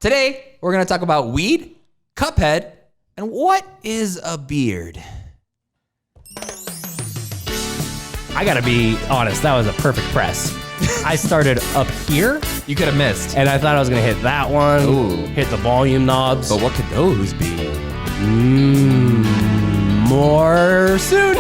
Today, we're going to talk about weed, Cuphead, and what is a beard? I gotta be honest, that was a perfect press. I started up here, You could have missed. and I thought I was gonna hit that one, Ooh. hit the volume knobs. But what could those be? More soon.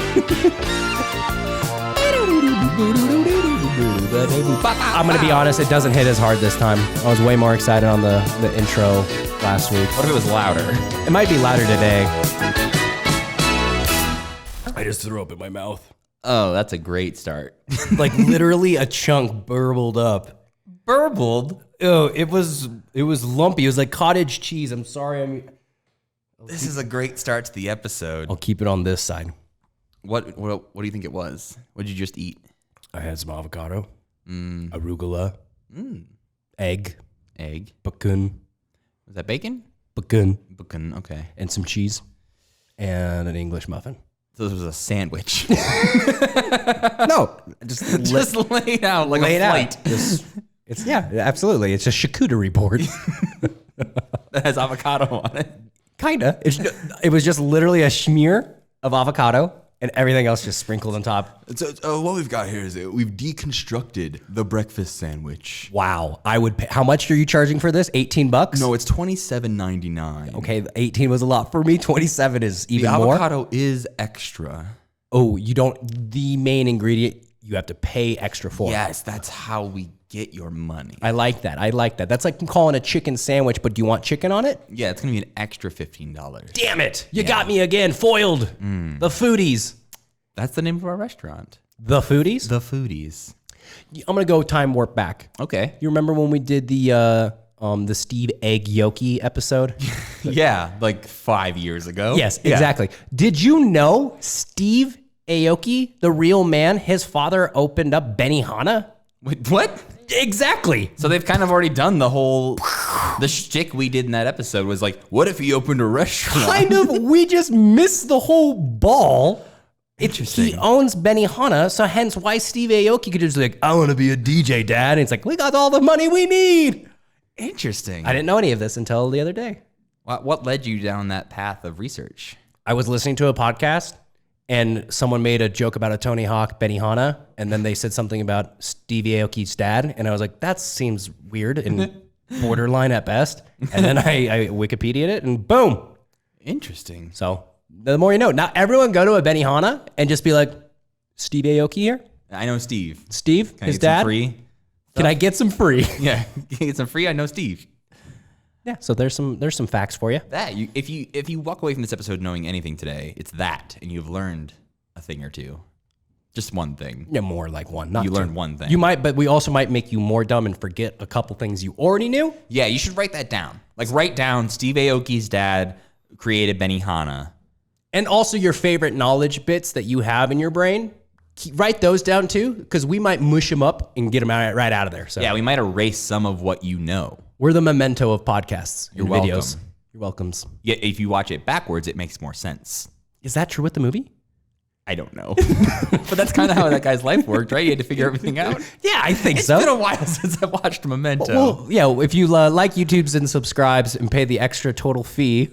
I'm gonna be honest, it doesn't hit as hard this time. I was way more excited on the intro last week. What if it was louder? It might be louder today. I just threw up in my mouth. Oh, that's a great start. Like literally a chunk burbled up. Burbled? Oh, it was lumpy. It was like cottage cheese. I'm sorry. This is a great start to the episode. I'll keep it on this side. What do you think it was? What did you just eat? I had some avocado, arugula, egg, bacon, Was that bacon? bacon, Bacon, okay. and some cheese, and an English muffin. So this was a sandwich. No, Just laid out like a flight. It's absolutely. It's a charcuterie board. That has avocado on it. Kinda. It was just literally a smear of avocado and everything else just sprinkled on top. So what we've got here is we've deconstructed the breakfast sandwich. Wow. I would pay. How much are you charging for this? $18? No, it's $27.99. Okay, 18 was a lot for me. 27 is even The more. avocado is extra. Oh, you don't. The main ingredient you have to pay extra for. Yes, that's how we get your money. I like that. That's like calling a chicken sandwich, but do you want chicken on it? Yeah, it's going to be an extra $15. Damn it. You got me again. Foiled. The Foodies. That's the name of our restaurant. The Foodies? The Foodies. I'm going to go time warp back. Okay. You remember when we did the Steve Aoki episode? Yeah, like 5 years ago. Yes, Yeah. exactly. Did you know Steve Aoki, the real man, his father opened up Benihana? Wait, what? Exactly. So they've kind of already done the shtick we did in that episode was like, what if he opened a restaurant? Kind of. We just missed the whole ball. Interesting. He owns Benihana, so hence why Steve Aoki could just be like, I want to be a DJ, Dad. And it's like, we got all the money we need. Interesting. I didn't know any of this until the other day. What led you down that path of research? I was listening to a podcast, and someone made a joke about a Tony Hawk Benihana, and then they said something about Steve Aoki's dad, and I was like, that seems weird and borderline at best. And then I Wikipedia'd it, and boom. Interesting. So the more you know. Now everyone go to a Benihana and just be like, Steve Aoki here? I know Steve. Steve, Can I his get some dad? free? Can I get some free? Yeah. Can I get some free? I know Steve. Yeah, so there's some facts for you. If you walk away from this episode knowing anything today, it's that, and you've learned a thing or two. Just one thing. Yeah, more like one. Not You two. learned one thing. You might, but we also might make you more dumb and forget a couple things you already knew. Yeah, you should write that down. Like write down Steve Aoki's dad created Benihana. And also your favorite knowledge bits that you have in your brain. Write those down too, because we might mush them up and get them right out of there. So Yeah, we might erase some of what you know. we're the memento of podcasts. You're and welcome. videos. You're welcomes. Yeah, if you watch it backwards, it makes more sense. Is that true with the movie? I don't know. But that's kind of how that guy's life worked, right? He had to figure everything out. Yeah, I think It's so. been a while since I watched Memento. Well, yeah, if you like YouTube's and subscribes and pay the extra total fee,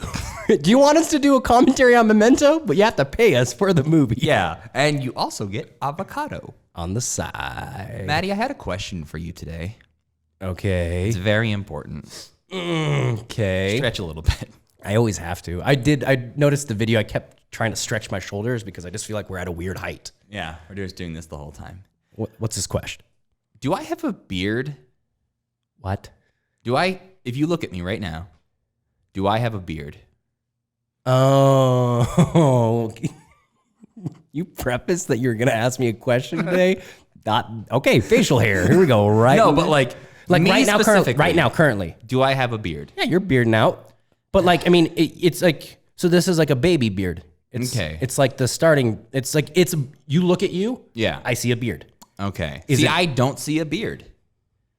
do you want us to do a commentary on Memento? But you have to pay us for the movie. Yeah, and you also get avocado. On the side. Matty, I had a question for you today. Okay. It's very important. Okay. Stretch a little bit. I always have to. I noticed the video. I kept trying to stretch my shoulders because I just feel like we're at a weird height. Yeah, we're just doing this the whole time. What's this question? Do I have a beard? What? If you look at me right now, do I have a beard? Oh. You prefaced that you were going to ask me a question today? Okay, facial hair. Here we go. Right. No, but like me right now, specifically. currently. Do I have a beard? Yeah, you're bearding out. But like, I mean, it's like, so this is like a baby beard. Okay. It's like the starting, you look at you. Yeah. I see a beard. Okay. Is See, it- I don't see a beard.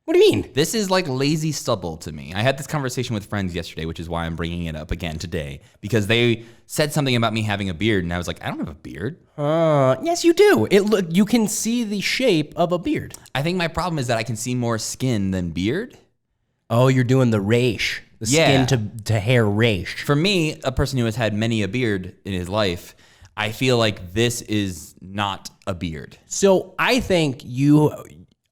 What do you mean? This is like lazy stubble to me. I had this conversation with friends yesterday, which is why I'm bringing it up again today, because they said something about me having a beard, and I was like, I don't have a beard. Yes, you do. You can see the shape of a beard. I think my problem is that I can see more skin than beard. Oh, you're doing the reish. the Yeah. skin to hair ratio. For me, a person who has had many a beard in his life, I feel like this is not a beard. So I think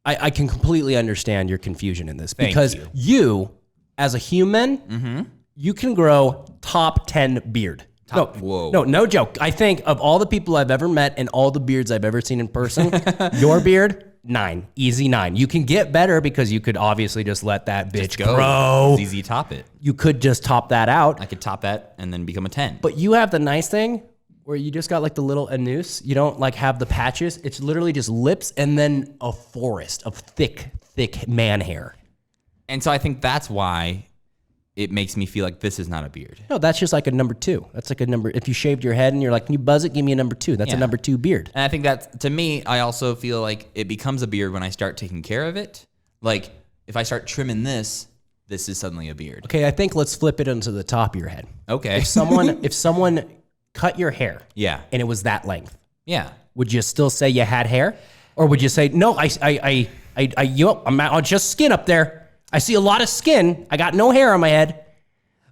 I can completely understand your confusion in this because you. you, as a human, you can grow top 10 beard. Whoa. No joke. I think of all the people I've ever met and all the beards I've ever seen in person, your beard, 9. Easy 9. You can get better because you could obviously just let that bitch grow. It's easy to top it. You could just top that out. I could top that and then become a 10. But you have the nice thing where you just got like the little anus. You don't like have the patches. It's literally just lips and then a forest of thick man hair. And so I think that's why it makes me feel like this is not a beard. No, that's just like a number 2. That's like a number. If you shaved your head and you're like, can you buzz it? Give me a number 2. That's a number 2 beard. And I think that, to me, I also feel like it becomes a beard when I start taking care of it. Like, if I start trimming this is suddenly a beard. Okay, I think let's flip it onto the top of your head. Okay. If someone cut your hair, Yeah. and it was that length, Yeah. would you still say you had hair, or would you say no? I'm just skin up there. I see a lot of skin. I got no hair on my head.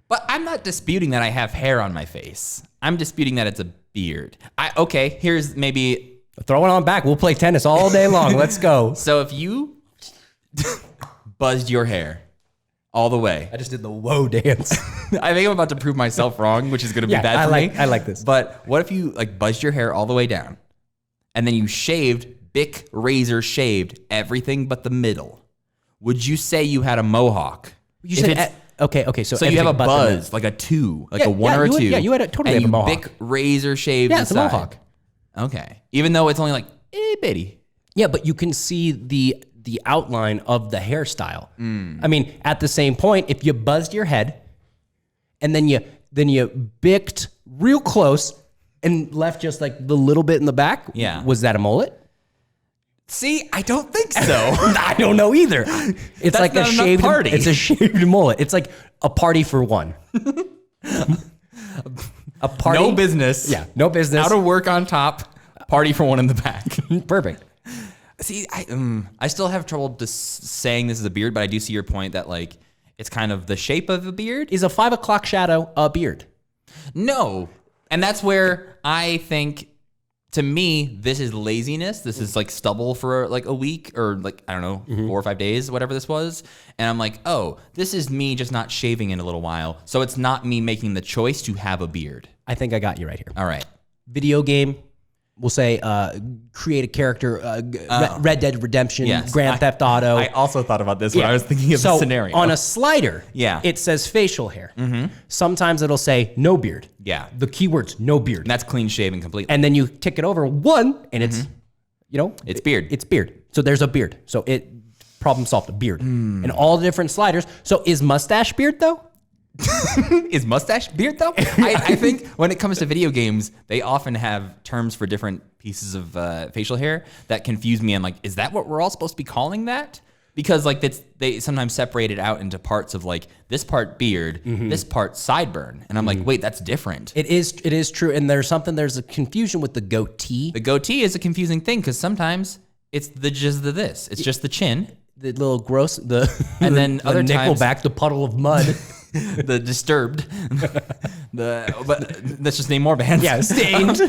But I'm not disputing that I have hair on my face. I'm disputing that it's a beard. Here's maybe... Throw it on back. We'll play tennis all day long. Let's go. So if you buzzed your hair all the way... I just did the whoa dance. I think I'm about to prove myself wrong, which is going to be bad for me. I like this. But what if you like buzzed your hair all the way down and then you shaved, Bic razor shaved everything but the middle? Would you say you had a mohawk? You said okay. So you have a buzz, like a 2, like a 1 or a 2. You had totally have a mohawk. Bic razor shaved Yeah, the it's a side. mohawk. Okay. Even though it's only like bitty. Yeah, but you can see the outline of the hairstyle. I mean, at the same point, if you buzzed your head and then you bicked real close and left just like the little bit in the back, was that a mullet? See, I don't think so. I don't know either. It's like a shaved party. It's a shaved mullet. It's like a party for one. A party. No business. Yeah, no business. Out of work on top, party for one in the back. Perfect. See, I still have trouble saying this is a beard, but I do see your point that like it's kind of the shape of a beard. Is a 5 o'clock shadow a beard? No. And that's where I think, to me, this is laziness. This is like stubble for like a week or like, I don't know, 4 or 5 days, whatever this was. And I'm like, oh, this is me just not shaving in a little while. So it's not me making the choice to have a beard. I think I got you right here. All right. Video game. We'll say create a character, Red Dead Redemption, Yes. Grand Theft Auto. I also thought about this when I was thinking of the scenario. On a slider, Yeah. it says facial hair. Sometimes it'll say no beard. Yeah. The keyword's no beard. And that's clean shaven completely. And then you tick it over 1, and it's, It's beard. It's beard. So there's a beard. So it problem solved, a beard. And all the different sliders. So is mustache beard, though? Is mustache beard though? I think when it comes to video games, they often have terms for different pieces of facial hair that confuse me. I'm like, is that what we're all supposed to be calling that? Because like they sometimes separate it out into parts of like this part beard, this part sideburn, and I'm like, wait, that's different. It is true. And there's a confusion with the goatee. The goatee is a confusing thing because sometimes it's just this. It's just the chin. The little gross, And then the other times- Nickelback, the puddle of mud. The Disturbed, but let's just name more bands. Yeah, Stained.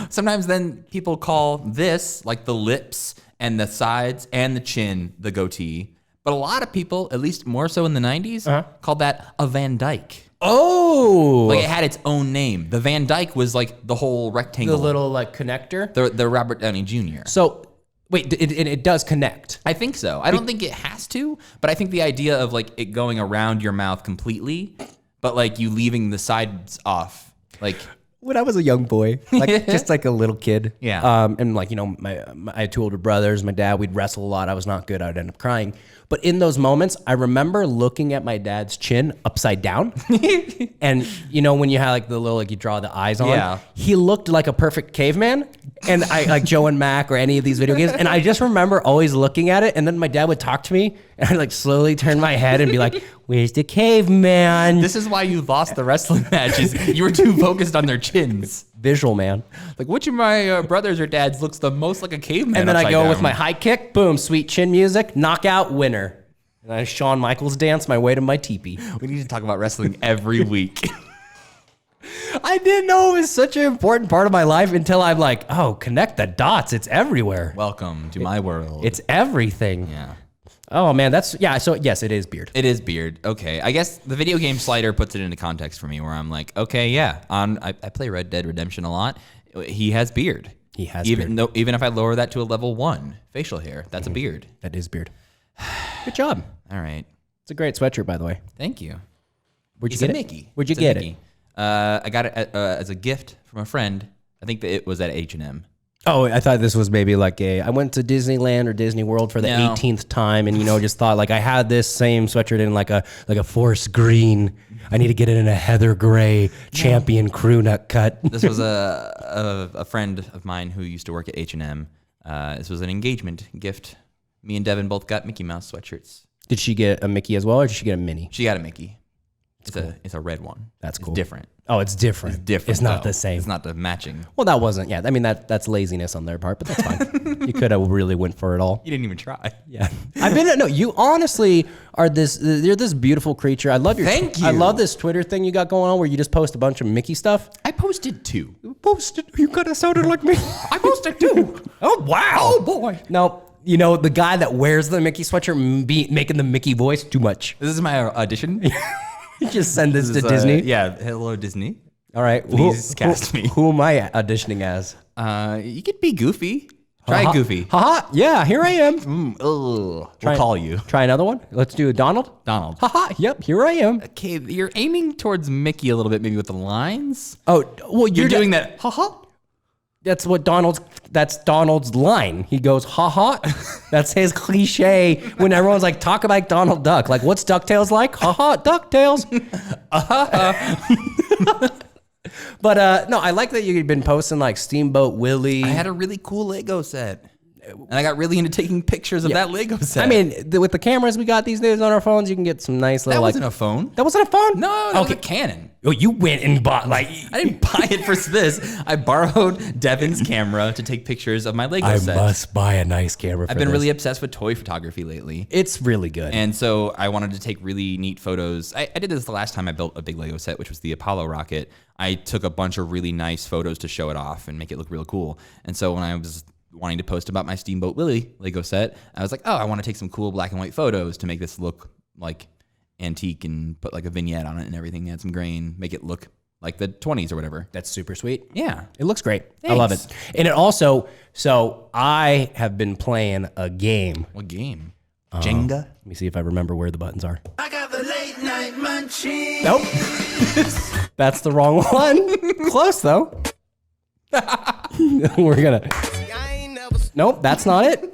Sometimes then people call this like the lips and the sides and the chin the goatee, but a lot of people, at least more so in the 90s, called that a Van Dyke. Oh, Like it had its own name. The Van Dyke was like the whole rectangle, the little like connector. the Robert Downey Jr. So wait, it does connect. I think so. I don't think it has to, but I think the idea of like it going around your mouth completely, but like you leaving the sides off, like When I was a young boy, like just like a little kid, Yeah. and like I had 2 older brothers. My dad, we'd wrestle a lot. I was not good. I'd end up crying. But in those moments, I remember looking at my dad's chin upside down, and when you have like the little like you draw the eyes on, Yeah. he looked like a perfect caveman. And I like Joe and Mac or any of these video games, and I just remember always looking at it. And then my dad would talk to me, and I'd like slowly turn my head and be like, "Where's the caveman?" this is why you lost the wrestling matches. You were too focused on their chins. Visual, man. Like, which of my brothers or dads looks the most like a caveman? And then I upside go down? with my high kick, boom, sweet chin music, knockout, winner. And I Shawn Michaels dance my way to my teepee. We need to talk about wrestling every week. I didn't know it was such an important part of my life until I'm like, oh, connect the dots. It's everywhere. Welcome to my world. It's everything. Yeah. Oh, man. So, yes, it is beard. It is beard. Okay. I guess the video game slider puts it into context for me where I'm like, okay, yeah. I play Red Dead Redemption a lot. He has beard. He has even beard. Even if I lower that to a level 1 facial hair, that's a beard. That is beard. Good job. All right. It's a great sweatshirt, by the way. Thank you. Where'd you It's get a it? Mickey. Where'd you It's a get Mickey. it? I got it as a gift from a friend. I think that it was at H&M. Oh, I thought this was maybe like I went to Disneyland or Disney World for the No. 18th time, and just thought like I had this same sweatshirt in like a forest green. I need to get it in a heather gray champion crew neck cut. This was a friend of mine who used to work at H&M. This was an engagement gift. Me and Devin both got Mickey Mouse sweatshirts. Did she get a Mickey as well, or did she get a Minnie? She got a Mickey. It's a red one. That's cool. It's different. Oh, it's different. It's different. It's not though. the same. It's not the matching. Well, that wasn't. Yeah, I mean that's laziness on their part, but that's fine. You could have really went for it all. You didn't even try. Yeah, you honestly are you're this beautiful creature. I love your. Thank you. I love this Twitter thing you got going on where you just post a bunch of Mickey stuff. I posted 2. You kind of sounded like me. I posted 2. Oh wow. Oh boy. No, the guy that wears the Mickey sweatshirt making the Mickey voice too much. This is my audition. You just send this to Disney. Yeah. Hello, Disney. All right, Please cast me. Who am I auditioning as? You could be Goofy. Try Goofy. Haha. Yeah, here I am. We'll call you. Try another one. Let's do Donald. Donald. Haha. Yep. Here I am. Okay, you're aiming towards Mickey a little bit, maybe with the lines. Oh, well, You're doing that. Haha. That's Donald's line. He goes, haha. That's his cliche when everyone's like, talk about Donald Duck. Like, what's DuckTales like? Haha, DuckTales. But no, I like that you've been posting like Steamboat Willie. I had a really cool Lego set. And I got really into taking pictures of that Lego set. I mean, with the cameras we got these days on our phones, you can get some nice little that wasn't a phone. That wasn't a phone? No, that was a Canon. Oh, you went and bought like... I didn't buy it for this. I borrowed Devin's camera to take pictures of my Lego set. I must buy a nice camera for I've been this. really obsessed with toy photography lately. It's really good. And so I wanted to take really neat photos. I did this the last time I built a big Lego set, which was the Apollo rocket. I took a bunch of really nice photos to show it off and make it look real cool. And so when I was wanting to post about my Steamboat Willie Lego set, I was like, oh, I want to take some cool black and white photos to make this look like antique and put like a vignette on it and everything, add some grain, make it look like the 20s or whatever. That's super sweet. Yeah. It looks great. I love it. And it also, so I have been playing a game. What game? Jenga? Let me see if I remember where the buttons are. I got the late night munchies. Nope. That's the wrong one. Close though. We're gonna. Nope, that's not it.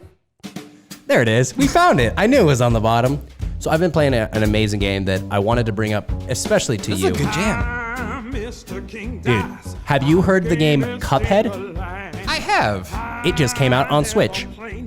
There it is. We found it. I knew it was on the bottom. So I've been playing an amazing game that I wanted to bring up, especially to you. This is a good jam. Dude, have you heard the game Cuphead? I have. It just came out on Switch.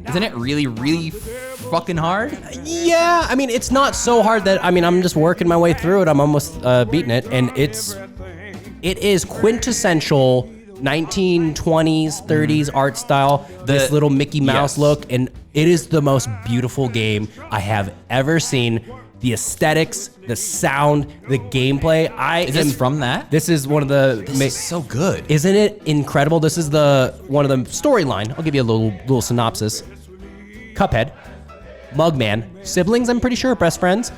Isn't it really, really fucking hard? Yeah, I mean, it's not so hard that, I'm just working my way through it. I'm almost beating it. And it is quintessential 1920s, 30s art style, this little Mickey Mouse look, and it is the most beautiful game I have ever seen. The aesthetics, the sound, the gameplay. Is this from that? This is one of the. This is so good. Isn't it incredible? This is one of the storyline. I'll give you a little synopsis. Cuphead, Mugman, siblings. I'm pretty sure, best friends.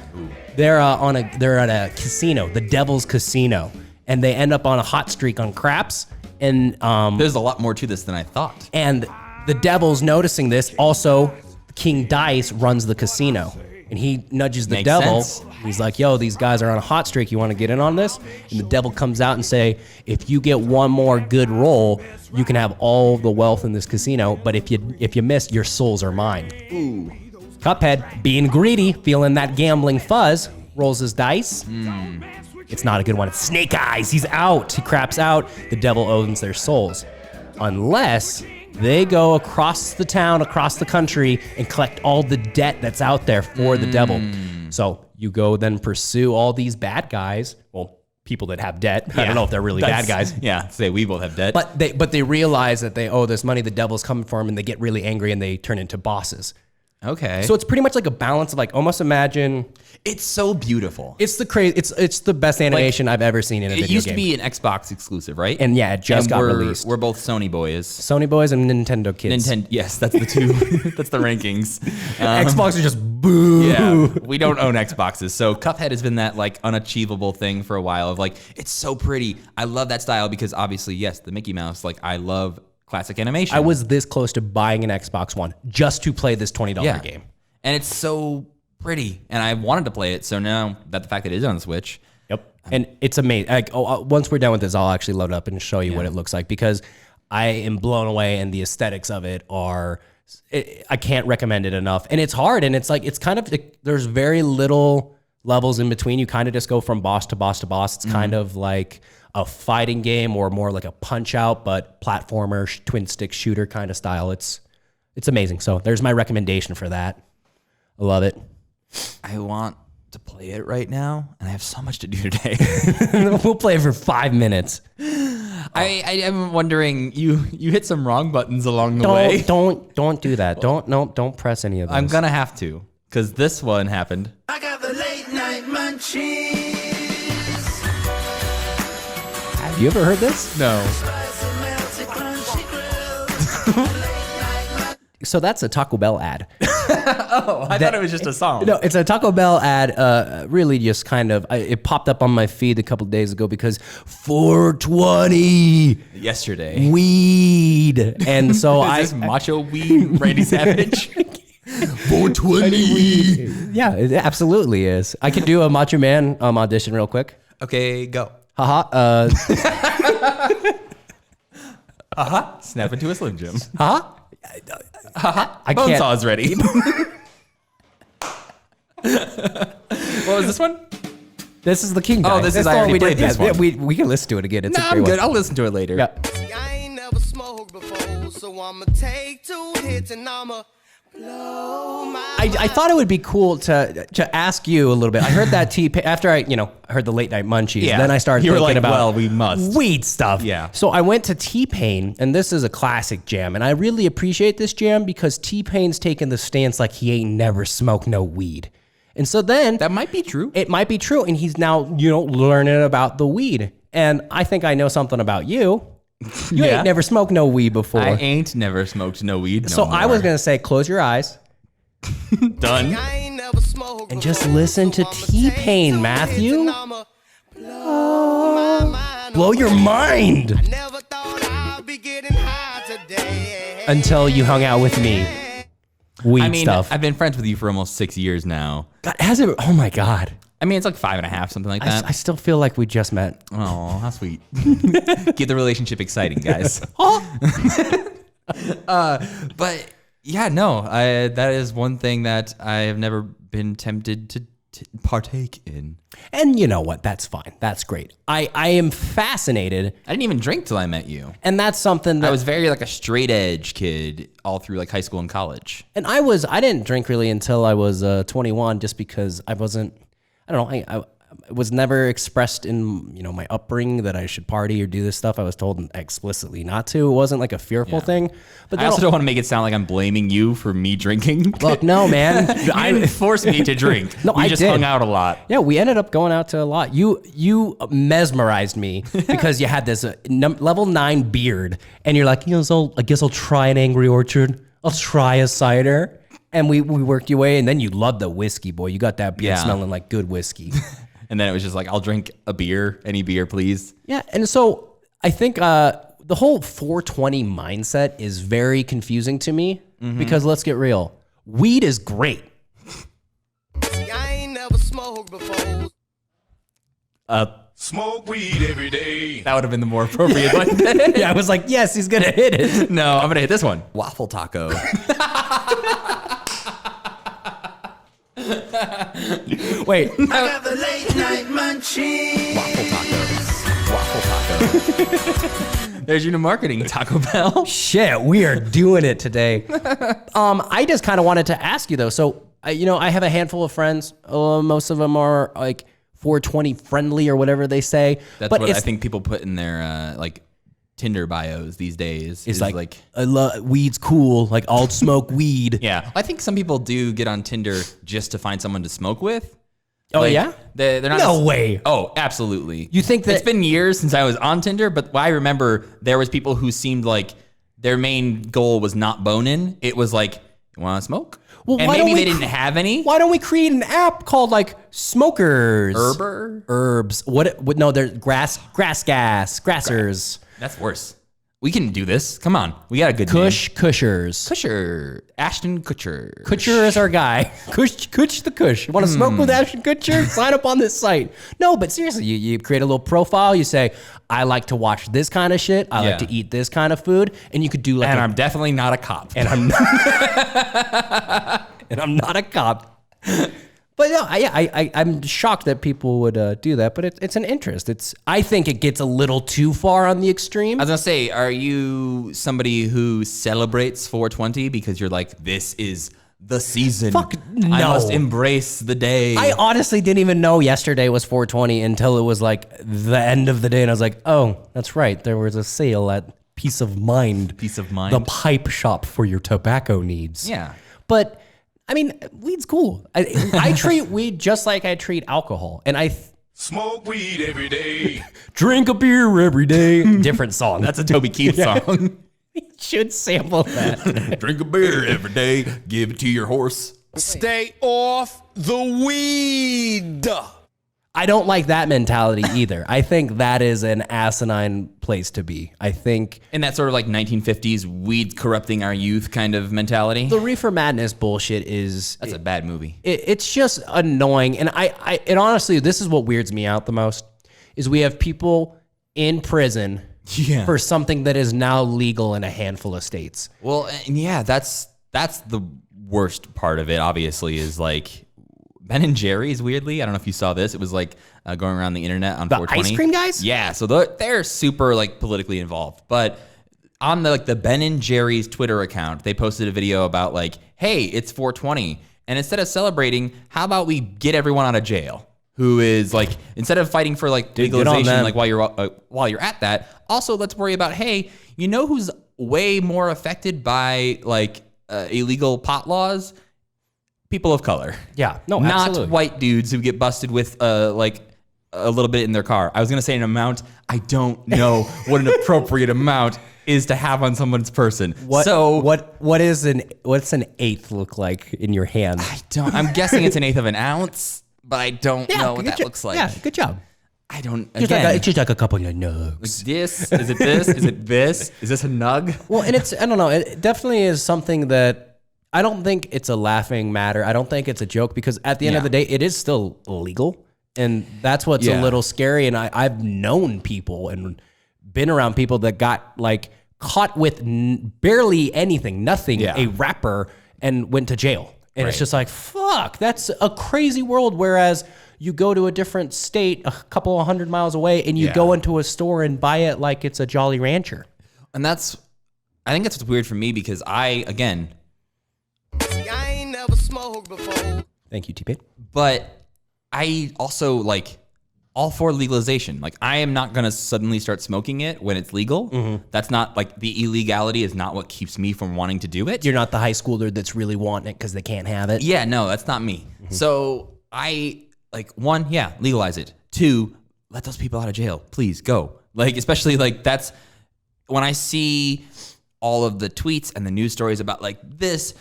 They're at a casino, the Devil's Casino, and they end up on a hot streak on craps. And there's a lot more to this than I thought. And the devil's noticing this. Also, King Dice runs the casino, and he nudges the Makes devil. sense. He's like, "Yo, these guys are on a hot streak. You want to get in on this?" And the devil comes out and say, "If you get one more good roll, you can have all the wealth in this casino. But if you miss, your souls are mine." Ooh. Cuphead, being greedy, feeling that gambling fuzz, rolls his dice. It's not a good one. It's Snake Eyes. He's out. He craps out. The devil owns their souls. Unless they go across the town, across the country, and collect all the debt that's out there for the devil. So you go then pursue all these bad guys. Well, people that have debt. I don't know if they're really bad guys. Yeah, say we both have debt. But they realize that they owe this money. The devil's coming for them, and they get really angry, and they turn into bosses. Okay. So it's pretty much like a balance of like almost imagine. It's so beautiful. It's the crazy. It's the best animation I've ever seen in a video game. It used to be an Xbox exclusive, right? And yeah, it just got released. We're both Sony boys. Sony boys and Nintendo kids. Yes, that's the two. That's the rankings. Xbox are just boo. Yeah, we don't own Xboxes. So Cuphead has been that like unachievable thing for a while of like, it's so pretty. I love that style because obviously, yes, the Mickey Mouse, like I love classic animation. I was this close to buying an Xbox One just to play this $20 game. And it's so pretty. And I wanted to play it. So now that the fact that it is on the Switch. Yep. And it's amazing. Like, once we're done with this, I'll actually load it up and show you what it looks like because I am blown away and the aesthetics of it are, I can't recommend it enough. And it's hard. And it's like, it's kind of, there's very little levels in between. You kind of just go from boss to boss to boss. It's kind of like a fighting game or more like a punch out, but platformer, twin stick shooter kind of style. It's amazing. So there's my recommendation for that. I love it. I want to play it right now, and I have so much to do today. We'll play it for 5 minutes. I am wondering, you hit some wrong buttons along the way. Don't do that. Don't press any of those. I'm gonna have to, because this one happened. I got the late night munchies. Have you ever heard this? No. Spicy, melty, crunchy grilled. So that's a Taco Bell ad. Oh, I thought it was just a song. No, it's a Taco Bell ad. Really, just kind of. It popped up on my feed a couple of days ago because 420 Yesterday. weed, and so Is this macho weed, Randy Savage? 420. Yeah, it absolutely is. I can do a Macho Man audition real quick. Okay, go. Haha. Snap into a Slim Jim. Haha. I Bone can't. saw's ready. What was this one? This is the King guy. Oh, this is- That's I the already we played did. this Yeah, one. we can listen to it again. It's a Nah, great I'm one. good. I'll listen to it later. Yeah. I ain't never smoked before, so I'ma take 2 hits and I'ma blow my I thought it would be cool to ask you a little bit. I heard that TPain after I heard the late night munchies. Yeah. Then I started You were thinking like, about well, we must. weed stuff. Yeah. So I went to TPain, and this is a classic jam, and I really appreciate this jam because TPain's taken the stance like he ain't never smoked no weed, and so then That might be true. it might be true, and he's now learning about the weed, and I think I know something about you. You Yeah. ain't never smoked no weed before. I ain't never smoked no weed. No so I was more. gonna say, close your eyes. Done. I ain't never smoked And just before, listen to so I'ma take TPain, 2 Matthew. hits and I'ma blow my mind Blow your away. mind. I never thought I'd be getting high today. Until you hung out with me. Weed I mean, stuff. I've been friends with you for almost 6 years now. God, has it? Oh my God. I mean, it's like 5.5, something like I that. still feel like we just met. Oh, how sweet. Keep the relationship exciting, guys. But yeah, no, that is one thing that I have never been tempted to partake in. And you know what? That's fine. That's great. I am fascinated. I didn't even drink till I met you. And that's something that I was very like a straight edge kid all through like high school and college. and I didn't drink really until I was 21 just because I wasn't, I don't know, I was never expressed in, my upbringing that I should party or do this stuff. I was told explicitly not to. It wasn't like a fearful thing. But I also don't want to make it sound like I'm blaming you for me drinking. look, no, man. I didn't force me to drink. No, we I just did. hung out a lot. Yeah, we ended up going out to a lot. You mesmerized me because you had this level 9 beard, and you're like, so I guess I'll try an Angry Orchard. I'll try a cider. And we worked your way, and then you loved the whiskey, boy. You got that beard Yeah. smelling like good whiskey. And then it was just like, I'll drink a beer, any beer, please. Yeah, and so I think the whole 420 mindset is very confusing to me because let's get real. Weed is great. I ain't never smoked before. Smoke weed every day. That would have been the more appropriate one. Yeah, I was like, yes, he's going to hit it. No, I'm going to hit this one. Waffle taco. Wait, I got the late night munchies. Waffle taco. There's your new marketing, Taco Bell. shit, we are doing it today. I just kind of wanted to ask you though. So, I have a handful of friends. Most of them are like 420 friendly or whatever they say. That's but what it's, I think people put in their like Tinder bios these days. It's like I love weed's cool. Like I'll smoke weed. Yeah, I think some people do get on Tinder just to find someone to smoke with. Oh Like, yeah? they're not. No way. Oh, absolutely. You think that It's been years since I was on Tinder, but I remember there was people who seemed like their main goal was not boning. It was like, you want to smoke? Well, and why maybe don't we they didn't have any. Why don't we create an app called like Smokers? Herbs. What no, they're grassers. That's worse. We can do this. Come on. We got a good Kushers. Kutcher. Ashton Kutcher. Kutcher is our guy. Kush the Kush. You want to smoke with Ashton Kutcher? Sign up on this site. No, but seriously, you create a little profile. You say, I like to watch this kind of shit. I like to eat this kind of food. And you could do like And I'm definitely not a cop. and I'm not, and I'm not a cop. But no, I'm shocked that people would do that. But it's an interest. I think it gets a little too far on the extreme. I was gonna say, are you somebody who celebrates 420 because you're like, this is the season? Fuck no. I must embrace the day. I honestly didn't even know yesterday was 420 until it was like the end of the day, and I was like, oh, that's right. There was a sale at Peace of Mind. Peace of Mind. The pipe shop for your tobacco needs. Yeah. But I mean, weed's cool. I treat weed just like I treat alcohol. And Smoke weed every day. drink a beer every day. Different song. That's a Toby Keith song. should sample that. Drink a beer every day. Give it to your horse. Stay off the weed. I don't like that mentality either. I think that is an asinine place to be. I think In that sort of like 1950s weed corrupting our youth kind of mentality. the Reefer Madness bullshit is That's a bad movie. it's just annoying. And and honestly, this is what weirds me out the most is we have people in prison for something that is now legal in a handful of states. Well, and yeah, that's the worst part of it, obviously, is like Ben and Jerry's, weirdly. I don't know if you saw this. It was like going around the internet on The 420. ice cream guys? Yeah, so they're super like politically involved. But on the Ben and Jerry's Twitter account, they posted a video about like, hey, it's 420. And instead of celebrating, how about we get everyone out of jail? Who is like, instead of fighting for like legalization, like while you're at that, also let's worry about, hey, you know who's way more affected by like illegal pot laws? People of color. Yeah, no, not absolutely. white dudes who get busted with like a little bit in their car. I was gonna say an amount. I don't know what an appropriate amount is to have on someone's person. What's an eighth look like in your hand? I'm guessing it's an eighth of an ounce, but I don't know what that looks like. Yeah, good job. I don't. It's Again, just like a couple of nugs. this is it. This is it. This is this a nug? Well, and I don't know. It definitely is something that I don't think it's a laughing matter. I don't think it's a joke because at the end of the day, it is still illegal. And that's what's a little scary. And I've known people and been around people that got like caught with barely anything, nothing, a rapper, and went to jail. And it's just like, fuck, that's a crazy world. Whereas you go to a different state a couple of 100 miles away and you go into a store and buy it like it's a Jolly Rancher. And I think that's what's weird for me because again, See, I ain't never smoked before. Thank you, TPain. but I also like all for legalization. Like I am not going to suddenly start smoking it when it's legal. That's not like the illegality is not what keeps me from wanting to do it. You're not the high schooler that's really wanting it because they can't have it. Yeah, no, that's not me. So I like one, legalize it. Two, let those people out of jail. Please go. Like, especially like that's when I see all of the tweets and the news stories about like this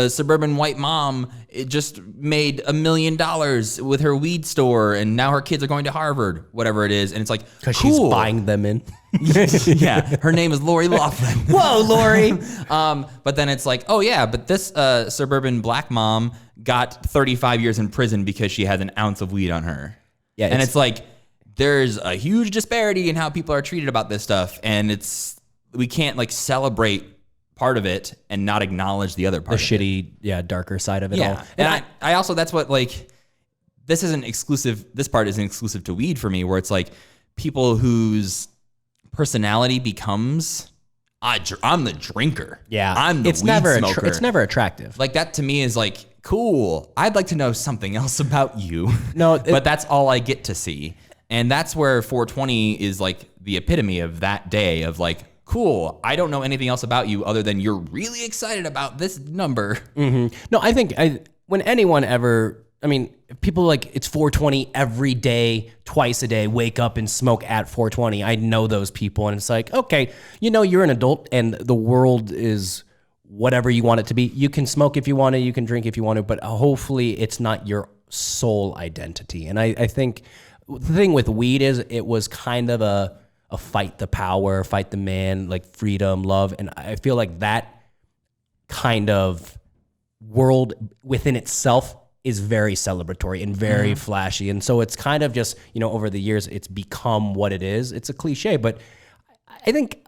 suburban white mom it just made $1 million with her weed store and now her kids are going to Harvard, whatever it is. And it's like, Because cool. she's buying them in. Yeah, her name is Lori Loughlin. Whoa, Lori. But then it's like, oh yeah, but this suburban black mom got 35 years in prison because she has an ounce of weed on her. Yeah, and it's like, there's a huge disparity in how people are treated about this stuff. And we can't like celebrate part of it and not acknowledge the other part. The shitty, darker side of it all. And I also, that's what like, this part isn't exclusive to weed for me, where it's like people whose personality becomes, I'm the drinker. Yeah. I'm the weed smoker. It's never attractive. Like that to me is like, cool. I'd like to know something else about you. No, but that's all I get to see. And that's where 420 is like the epitome of that day of like, cool, I don't know anything else about you other than you're really excited about this number. Mm-hmm. No, I think when anyone ever, I mean, people like it's 420 every day, twice a day, wake up and smoke at 420. I know those people, and it's like, okay, you know, you're an adult, and the world is whatever you want it to be. You can smoke if you want to, you can drink if you want to, but hopefully it's not your sole identity. And I think the thing with weed is it was kind of a fight the power, fight the man, like freedom, love. And I feel like that kind of world within itself is very celebratory and very flashy. And so it's kind of just, you know, over the years, it's become what it is. It's a cliche, but I think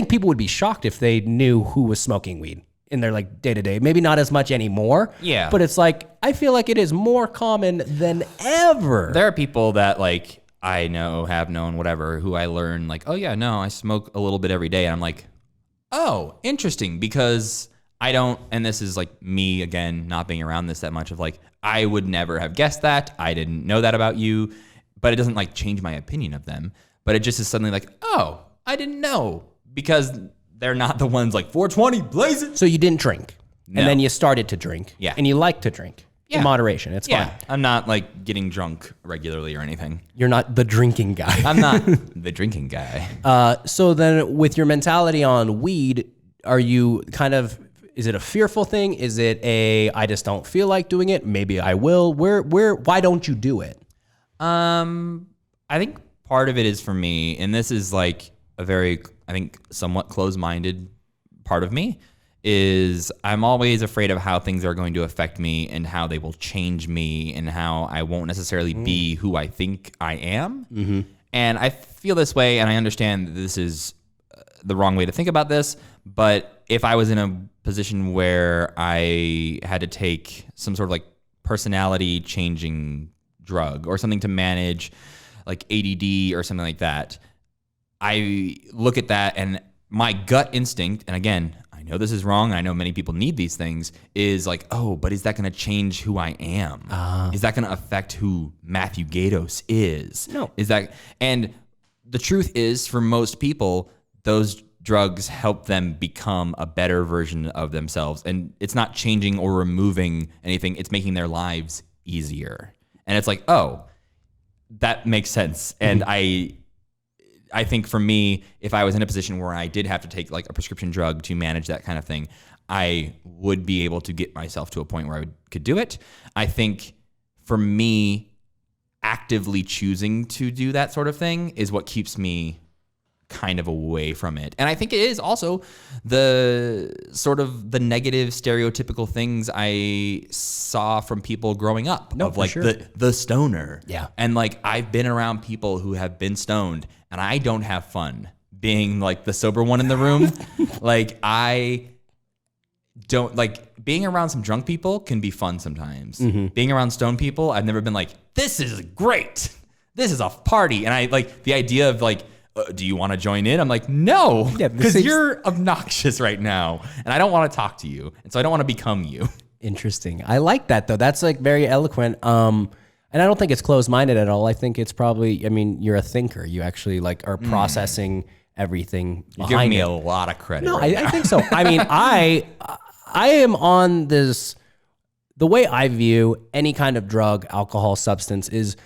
people would be shocked if they knew who was smoking weed in their like day to day. Maybe not as much anymore. Yeah. But it's like, I feel like it is more common than ever. There are people that like I know, have known, whatever, who I learn like, oh yeah, no, I smoke a little bit every day. And I'm like, oh, interesting, because I don't, and this is like me again, not being around this that much of like, I would never have guessed that. I didn't know that about you, but it doesn't like change my opinion of them. But it just is suddenly like, oh, I didn't know, because they're not the ones like 420 blazing. So you didn't drink, No. and then you started to drink. Yeah. And you like to drink. Yeah. In moderation. It's fine. I'm not like getting drunk regularly or anything. You're not the drinking guy. I'm not the drinking guy. So then with your mentality on weed, are you kind of, is it a fearful thing? Is it I just don't feel like doing it? Maybe I will. Why don't you do it? I think part of it is for me, and this is like a very, I think, somewhat closed-minded part of me, is I'm always afraid of how things are going to affect me and how they will change me and how I won't necessarily be who I think I am. Mm-hmm. And I feel this way, and I understand that this is the wrong way to think about this, but if I was in a position where I had to take some sort of like personality changing drug or something to manage like ADD or something like that, I look at that and my gut instinct, and again, I know this is wrong, and I know many people need these things, is like, oh, but is that going to change who I am? Is that going to affect who Matthew Gatos is? No. And the truth is, for most people, those drugs help them become a better version of themselves. And it's not changing or removing anything. It's making their lives easier. And it's like, oh, that makes sense. And I think for me, if I was in a position where I did have to take like a prescription drug to manage that kind of thing, I would be able to get myself to a point where I could do it. I think for me, actively choosing to do that sort of thing is what keeps me kind of away from it. And I think it is also the sort of the negative stereotypical things I saw from people growing up of like the stoner. Yeah. And like I've been around people who have been stoned, and I don't have fun being like the sober one in the room. Like I don't like being around some drunk people can be fun sometimes. Mm-hmm. Being around stoned people, I've never been like, this is great. This is a party. And I like the idea of like, do you want to join in? I'm like, no, because you're obnoxious right now, and I don't want to talk to you, and so I don't want to become you. Interesting. I like that though. That's like very eloquent. And I don't think it's closed-minded at all. I think it's probably, I mean, you're a thinker. You actually like are processing everything You're behind giving me it. a lot of credit. No, right I think so. I mean, I am on this, the way I view any kind of drug, alcohol, substance is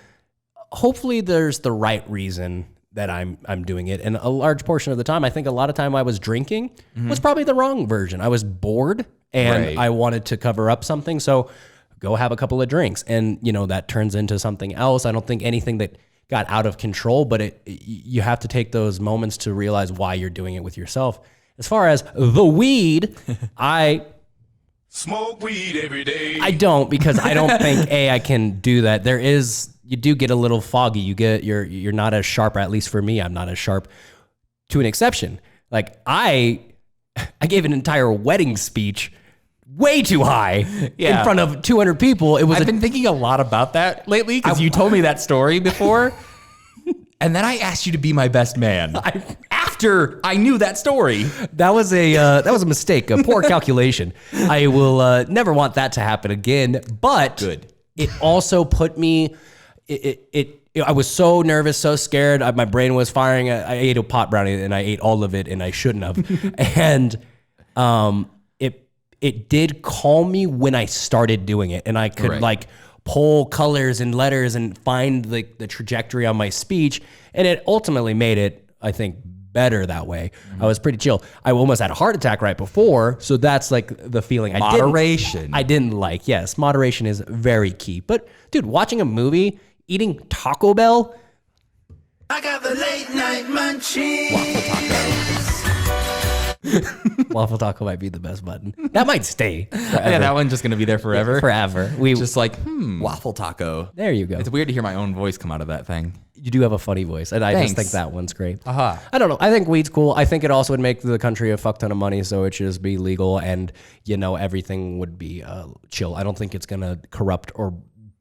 hopefully there's the right reason that I'm doing it. And a large portion of the time, I think a lot of time I was drinking was probably the wrong version. I was bored and I wanted to cover up something. So go have a couple of drinks. And, you know, that turns into something else. I don't think anything that got out of control, but you have to take those moments to realize why you're doing it with yourself. As far as the weed, I Smoke weed every day. don't, because I don't think I can do that. You do get a little foggy. You're not as sharp, or at least for me, I'm not as sharp, to an exception. Like I gave an entire wedding speech way too high in front of 200 people. I've been thinking a lot about that lately because you told me that story before. And then I asked you to be my best man after I knew that story. That was a mistake, a poor calculation. I will never want that to happen again. But Good. It also put me I was so nervous, so scared. My brain was firing. I ate a pot brownie and I ate all of it and I shouldn't have. And it did calm me when I started doing it, and I could like pull colors and letters and find the trajectory on my speech, and it ultimately made it, I think, better that way. I was pretty chill. I almost had a heart attack right before, so that's like the feeling. Moderation. I didn't like. Yes, moderation is very key. But dude, watching a movie, eating Taco Bell. I got the late night munchies. Waffle taco might be the best button. That might stay forever. Yeah, that one's just gonna be there forever. Yeah, forever. We just like waffle taco. There you go. It's weird to hear my own voice come out of that thing. You do have a funny voice, and I Thanks. just think that one's great. Uh-huh. I don't know. I think weed's cool. I think it also would make the country a fuck ton of money, so it should just be legal, and everything would be chill. I don't think it's gonna corrupt or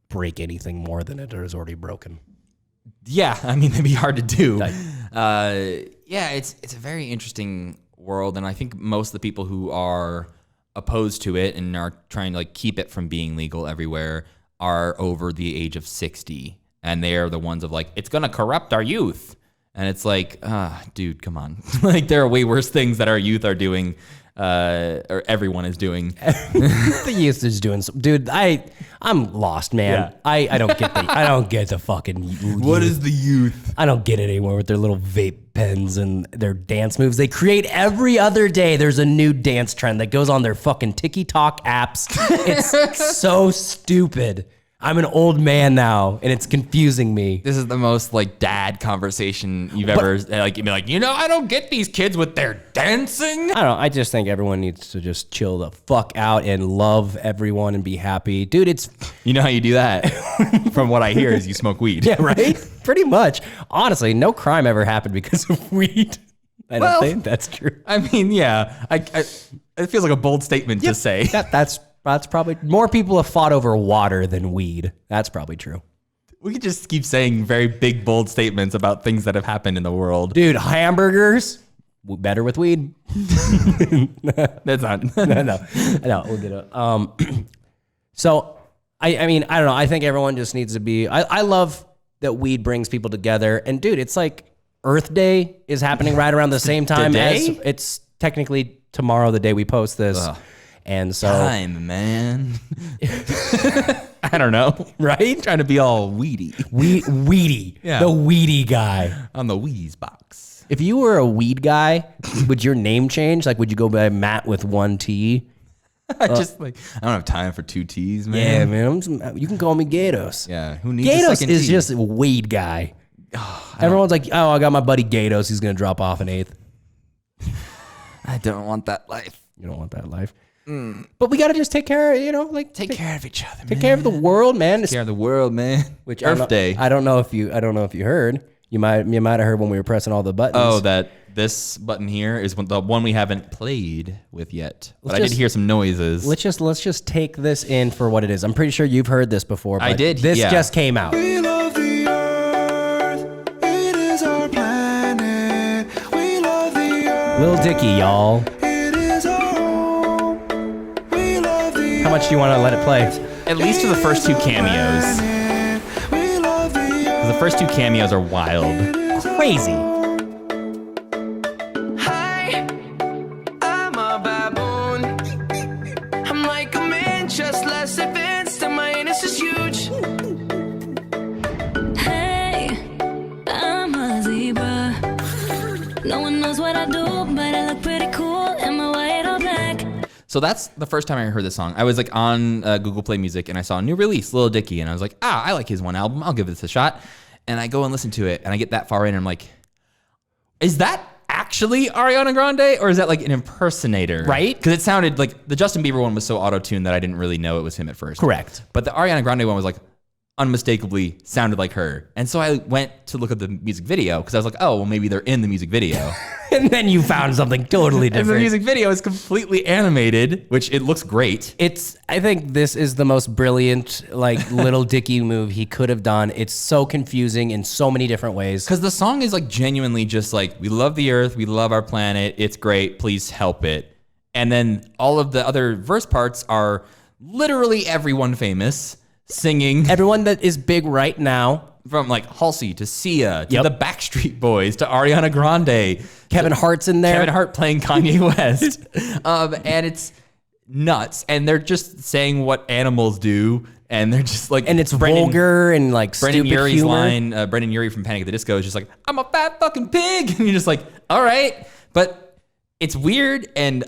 break anything more than it is already broken. Yeah, I mean, it'd be hard to do. Yeah, it's a very interesting world, and I think most of the people who are opposed to it and are trying to like keep it from being legal everywhere are over the age of 60, and they are the ones of like, it's gonna corrupt our youth, and it's like, dude, come on. Like, there are way worse things that our youth are doing, or everyone is doing. The youth is doing some, dude. I'm lost, man. Yeah. I don't get the fucking What youth. is the youth? I don't get it anymore with their little vape pens and their dance moves. They create every other day. There's a new dance trend that goes on their fucking TikTok apps. It's so stupid. I'm an old man now, and it's confusing me. This is the most like dad conversation you've ever like. You'd be like, I don't get these kids with their dancing. I don't know. I just think everyone needs to just chill the fuck out and love everyone and be happy. Dude, it's... You know how you do that? From what I hear is you smoke weed. Yeah, right? Pretty much. Honestly, no crime ever happened because of weed. I don't think that's true. I mean, yeah. It feels like a bold statement to say. That's probably... More people have fought over water than weed. That's probably true. We could just keep saying very big, bold statements about things that have happened in the world. Dude, hamburgers... Better with weed. That's not... No, we'll get it. So, I mean, I don't know. I think everyone just needs to be... I love that weed brings people together. And, dude, it's like Earth Day is happening right around the same time as... It's technically tomorrow, the day we post this. Ugh. And so... Time, man. I don't know. Right? Trying to be all weedy. Weedy. Yeah. The weedy guy. On the Wheeze box. If you were a weed guy, would your name change? Like, would you go by Matt with one T? I just like, I don't have time for two T's, man. Yeah, man. You can call me Gatos. Yeah, who needs a Gatos second is T? just a weed guy. Everyone's like, oh, I got my buddy Gatos. He's going to drop off an eighth. I don't want that life. You don't want that life. But we got to just take care of, Take care of each other, man. take care of the world, man. Take care of the world, man. Which Earth Day. I don't know if you heard. You might have heard when we were pressing all the buttons. Oh, that this button here is the one we haven't played with yet. But I just- did hear some noises. Let's just take this in for what it is. I'm pretty sure you've heard this before. I but did, This yeah. just came out. We love the earth. It is our planet. We love the earth. Lil Dicky, y'all. It is our home. We love the How much do you want to let it play? At least for the first two cameos. earth. We love the earth. The first two cameos are wild. Crazy. Hi, I'm a baboon. I'm like a man, just less advanced, and my anus is huge. Hey, I'm a zebra. No one knows what I do, but I look pretty cool in my white or black. So that's the first time I heard this song. I was like on Google Play Music and I saw a new release, Lil Dicky, and I was like, I like his one album. I'll give this a shot. And I go and listen to it, and I get that far in, and I'm like, is that actually Ariana Grande, or is that like an impersonator? Right? Because it sounded like the Justin Bieber one was so auto-tuned that I didn't really know it was him at first. Correct. But the Ariana Grande one was like unmistakably sounded like her. And so I went to look at the music video because I was like, oh, well, maybe they're in the music video. And then you found something totally And the different. music video is completely animated, which it looks great. I think this is the most brilliant, like, Little Dicky move he could have done. It's so confusing in so many different ways. Because the song is like genuinely just like, we love the earth, we love our planet, it's great, please help it. And then all of the other verse parts are literally everyone famous singing. Everyone that is big right now. From like Halsey to Sia to Yep. the Backstreet Boys to Ariana Grande. Kevin Hart's in there. Kevin Hart playing Kanye West. And it's nuts. And they're just saying what animals do. And they're just like, and it's vulgar and like Brendan stupid Urie's humor. line, Brendan Urie from Panic at the Disco is just like, I'm a fat fucking pig. And you're just like, all right. But it's weird. And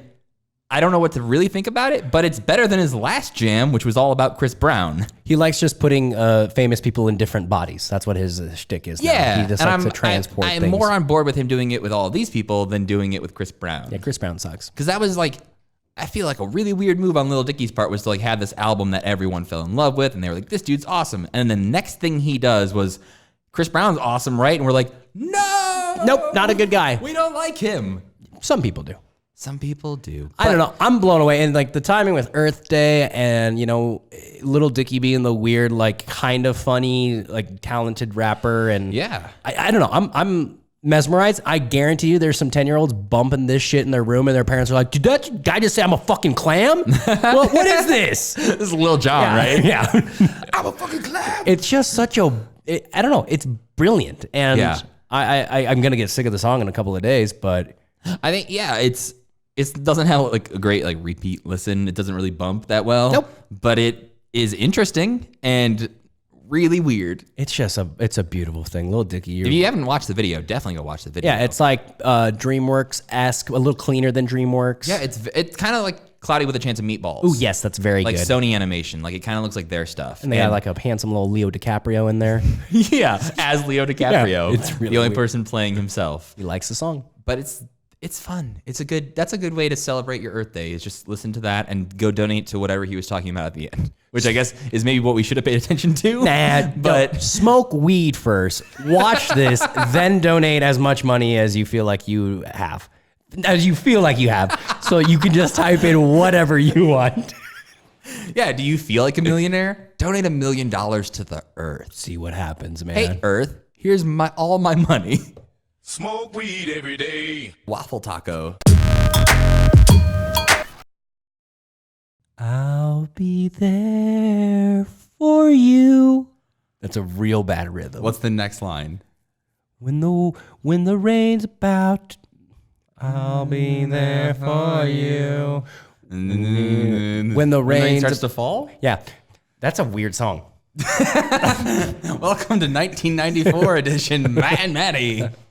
I don't know what to really think about it, but it's better than his last jam, which was all about Chris Brown. He likes just putting famous people in different bodies. That's what his shtick is. now. Yeah. He just likes to transport I'm things. more on board with him doing it with all of these people than doing it with Chris Brown. Yeah, Chris Brown sucks. Because that was like, I feel like a really weird move on Lil Dicky's part was to like have this album that everyone fell in love with, and they were like, this dude's awesome. And the next thing he does was, Chris Brown's awesome, right? And we're like, no! Nope, not a good guy. We don't like him. Some people do. Some people do. I don't know. I'm blown away. And like the timing with Earth Day and, you know, Little Dicky being the weird, like kind of funny, like talented rapper. And Yeah. I don't know. I'm mesmerized. I guarantee you there's some 10-year-olds bumping this shit in their room and their parents are like, did that guy just say I'm a fucking clam? Well, what is this? This is Lil Jon, right? Yeah. I'm a fucking clam. It's just such a, I don't know. It's brilliant. And Yeah. I'm going to get sick of the song in a couple of days, but I think, yeah, it doesn't have like a great like repeat listen. It doesn't really bump that well. Nope. But it is interesting and really weird. it's a beautiful thing. Little Dicky. If you haven't watched the video, definitely go watch the video. Yeah, it's like DreamWorks-esque, a little cleaner than DreamWorks. Yeah, it's kind of like Cloudy with a Chance of Meatballs. Oh, yes, that's very Like good. Sony Animation. Like it kind of looks like their stuff. And they got like a handsome little Leo DiCaprio in there. yeah, as Leo DiCaprio. Yeah, it's really the only weird. person playing himself. He likes the song. But it's fun. That's a good way to celebrate your Earth Day is just listen to that and go donate to whatever he was talking about at the end, which I guess is maybe what we should have paid attention to. Nah, but smoke weed first. Watch this, then donate as much money as you feel like you have. So you can just type in whatever you want. yeah, do you feel like a millionaire? Donate $1 million to the Earth. See what happens, man. Hey Earth, here's all my money. Smoke weed every day. Waffle taco. I'll be there for you. That's a real bad rhythm. What's the next line? When the rain's about, I'll be there for you. When the rain starts to fall? Yeah, that's a weird song. Welcome to 1994 edition, Matt and Matty.